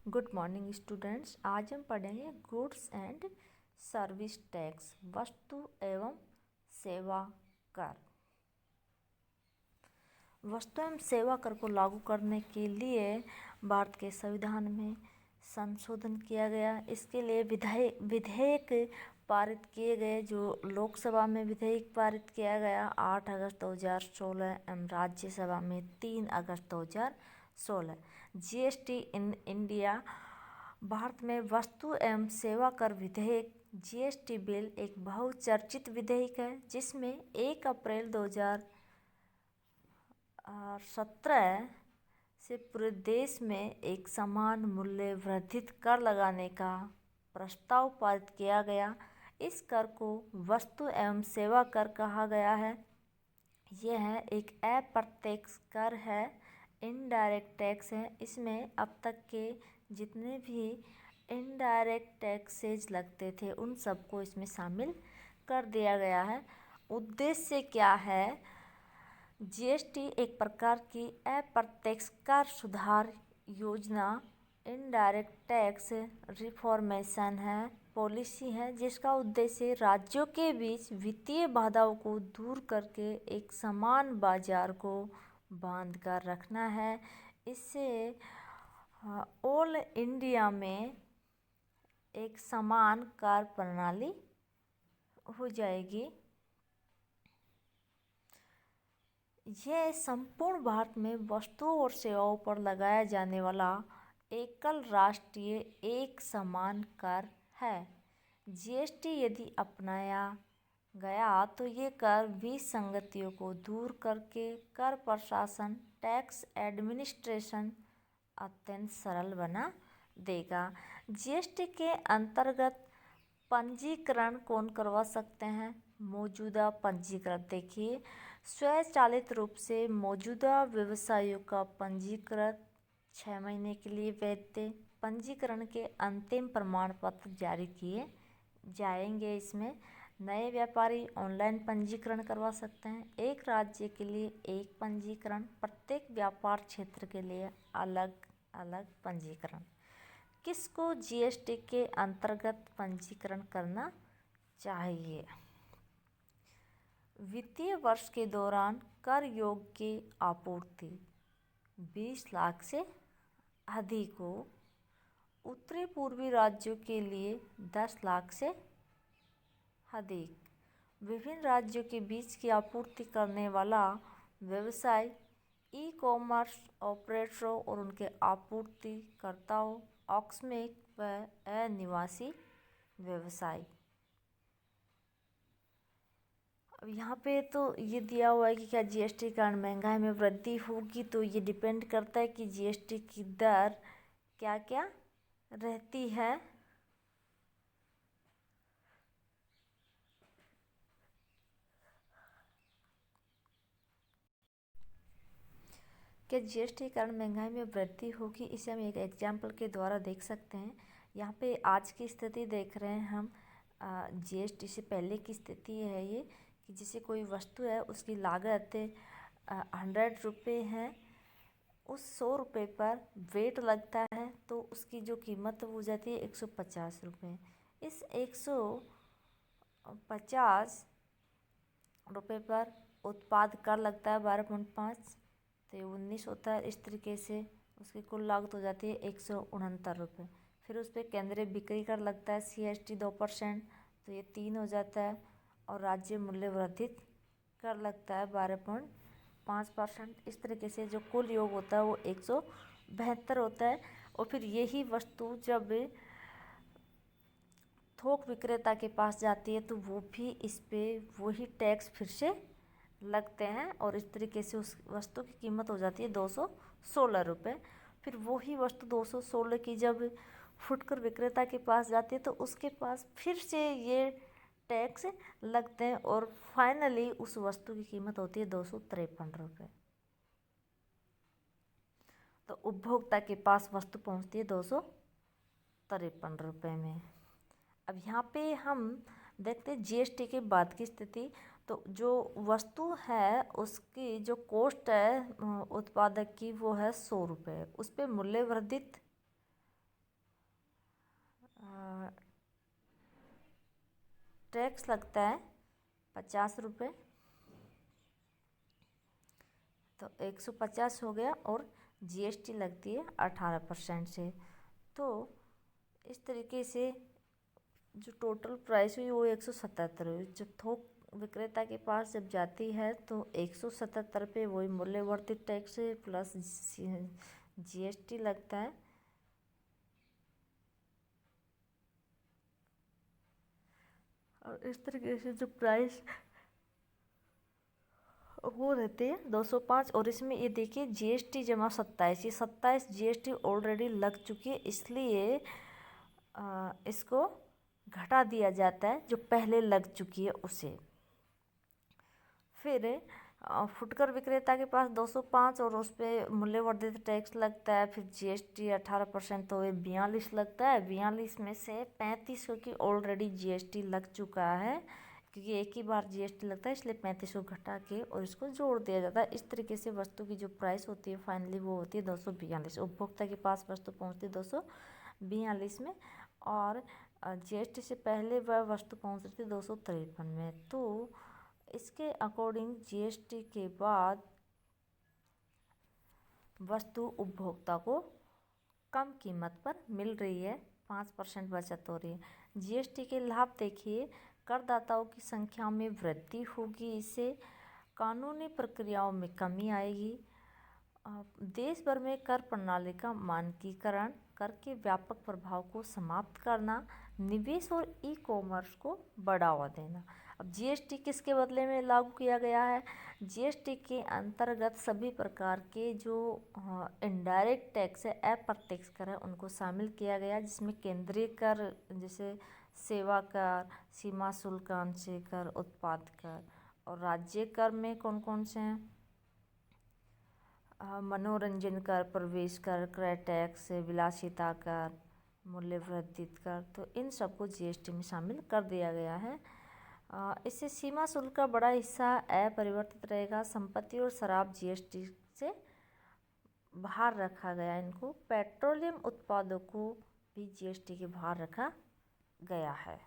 Good morning students. आज हम पढ़ेंगे गुड्स एंड सर्विस टैक्स, वस्तु एवं सेवा कर। वस्तु एवं सेवा कर को लागू करने के लिए भारत के संविधान में संशोधन किया गया। इसके लिए विधेयक पारित किए गए। जो लोकसभा में विधेयक पारित किया गया 8 अगस्त 2016 एवं राज्यसभा में 3 अगस्त 2016। GST in India. भारत में वस्तु एवं सेवा कर विधेयक जीएसटी बिल एक बहुचर्चित विधेयक है, जिसमें 1 अप्रैल 2017 से पूरे देश में एक समान मूल्य वर्धित कर लगाने का प्रस्ताव पारित किया गया। इस कर को वस्तु एवं सेवा कर कहा गया है। यह एक अप्रत्यक्ष कर है, इनडायरेक्ट टैक्स है। इसमें अब तक के जितने भी इनडायरेक्ट टैक्सेज लगते थे उन सबको इसमें शामिल कर दिया गया है। उद्देश्य क्या है? जीएसटी एक प्रकार की अप्रत्यक्ष कर सुधार योजना, इनडायरेक्ट टैक्स रिफॉर्मेशन है, पॉलिसी है, जिसका उद्देश्य राज्यों के बीच वित्तीय बाधाओं को दूर करके एक समान बाजार को बांध कर रखना है। इससे ऑल इंडिया में एक समान कर प्रणाली हो जाएगी। यह संपूर्ण भारत में वस्तुओं और सेवाओं पर लगाया जाने वाला एकल राष्ट्रीय एक समान कर है। जीएसटी यदि अपनाया गया तो ये कर विसंगतियों को दूर करके कर प्रशासन, टैक्स एडमिनिस्ट्रेशन अत्यंत सरल बना देगा। जीएसटी के अंतर्गत पंजीकरण कौन करवा सकते हैं? मौजूदा पंजीकृत। देखिए, स्वचालित रूप से मौजूदा व्यवसायों का पंजीकरण 6 महीने के लिए वैध। पंजीकरण के अंतिम प्रमाण पत्र जारी किए जाएंगे। इसमें नए व्यापारी ऑनलाइन पंजीकरण करवा सकते हैं। एक राज्य के लिए एक पंजीकरण, प्रत्येक व्यापार क्षेत्र के लिए अलग अलग पंजीकरण। किसको जीएसटी के अंतर्गत पंजीकरण करना चाहिए? वित्तीय वर्ष के दौरान कर योग की आपूर्ति 20 लाख से अधिक हो। उत्तरी पूर्वी राज्यों के लिए 10 लाख से अधिक। विभिन्न राज्यों के बीच की आपूर्ति करने वाला व्यवसाय, ई कॉमर्स ऑपरेटरों और उनके आपूर्तिकर्ताओं, आकस्मिक व अनिवासी व्यवसाय। अब यहाँ पे तो ये दिया हुआ है कि क्या जीएसटी के कारण महंगाई में वृद्धि होगी, तो ये डिपेंड करता है कि जीएसटी की दर क्या क्या रहती है। क्या जीएसटी के कारण महंगाई में वृद्धि होगी, इसे हम एक एग्जाम्पल के द्वारा देख सकते हैं। यहाँ पे आज की स्थिति देख रहे हैं हम। जीएसटी से पहले की स्थिति है ये, कि जैसे कोई वस्तु है उसकी लागत 100 रुपये है, उस 100 रुपये पर वेट लगता है तो उसकी जो कीमत हो जाती है 150 रुपये। इस 150 रुपये पर उत्पाद कर लगता है 12.5, तो ये 19 होता है। इस तरीके से उसकी कुल लागत हो जाती है 169 रुपये। फिर उस पर केंद्रीय बिक्री कर लगता है CST 2%, तो ये 3 हो जाता है। और राज्य मूल्य वर्धित कर लगता है 12.5%। इस तरीके से जो कुल योग होता है वो 172 होता है। और फिर यही वस्तु जब थोक विक्रेता के पास जाती है तो वो भी इस पे वही टैक्स फिर से लगते हैं, और इस तरीके से उस वस्तु की कीमत हो जाती है 216 रुपये। फिर वही वस्तु 216 की जब फुटकर विक्रेता के पास जाती है तो उसके पास फिर से ये टैक्स लगते हैं, और फाइनली उस वस्तु की कीमत होती है 253 रुपये। तो उपभोक्ता के पास वस्तु पहुंचती है 253 रुपये में। अब यहाँ पे हम देखते हैं जीएसटी के बाद की स्थिति। तो जो वस्तु है उसकी जो कॉस्ट है उत्पादक की वो है 100 रुपये। उस पर मूल्य वर्धित टैक्स लगता है 50 रुपये, तो 150 हो गया, और जीएसटी लगती है 18% से। तो इस तरीके से जो टोटल प्राइस हुई वो 177 हुई। जब थोक विक्रेता के पास जब जाती है तो 177 पे वही मूल्यवर्धित टैक्स प्लस जीएसटी लगता है। और इस तरीके से जो प्राइस वो रहते हैं 205। और इसमें ये देखिए जीएसटी जमा 27, ये 27 जीएसटी ऑलरेडी लग चुकी है, इसलिए इसको घटा दिया जाता है जो पहले लग चुकी है उसे। फिर फुटकर विक्रेता के पास 205 और उस पर मूल्यवर्धित टैक्स लगता है, फिर जीएसटी 18%, तो ये 42 लगता है। 42 में से 35 क्योंकि ऑलरेडी जीएसटी लग चुका है, क्योंकि एक ही बार जीएसटी लगता है, इसलिए 35 को घटा के और इसको जोड़ दिया जाता है। इस तरीके से वस्तु की जो प्राइस होती है फाइनली वो होती है 242। उपभोक्ता के पास वस्तु पहुँचती है 242 में, और जीएसटी से पहले वह वस्तु पहुँच रही थी 253 में। तो इसके अकॉर्डिंग जीएसटी के बाद वस्तु उपभोक्ता को कम कीमत पर मिल रही है, 5% बचत हो रही है। जीएसटी के लाभ देखिए, करदाताओं की संख्या में वृद्धि होगी, इससे कानूनी प्रक्रियाओं में कमी आएगी, देश भर में कर प्रणाली का मानकीकरण, कर के व्यापक प्रभाव को समाप्त करना, निवेश और ई कॉमर्स को बढ़ावा देना। अब जीएसटी किसके बदले में लागू किया गया है? जीएसटी के अंतर्गत सभी प्रकार के जो इनडायरेक्ट टैक्स है, अप्रत्यक्ष कर है, उनको शामिल किया गया, जिसमें केंद्रीय कर जैसे सेवा कर, सीमा शुल्क, आंशिक कर, उत्पाद कर, और राज्य कर में कौन कौन से हैं? मनोरंजन कर, प्रवेश कर, क्रय टैक्स, विलासिता कर, मूल्यवर्धित कर, तो इन सबको जीएसटी में शामिल कर दिया गया है। इससे सीमा शुल्क का बड़ा हिस्सा अपरिवर्तित रहेगा। संपत्ति और शराब जीएसटी से बाहर रखा गया इनको। पेट्रोलियम उत्पादों को भी जीएसटी के बाहर रखा गया है।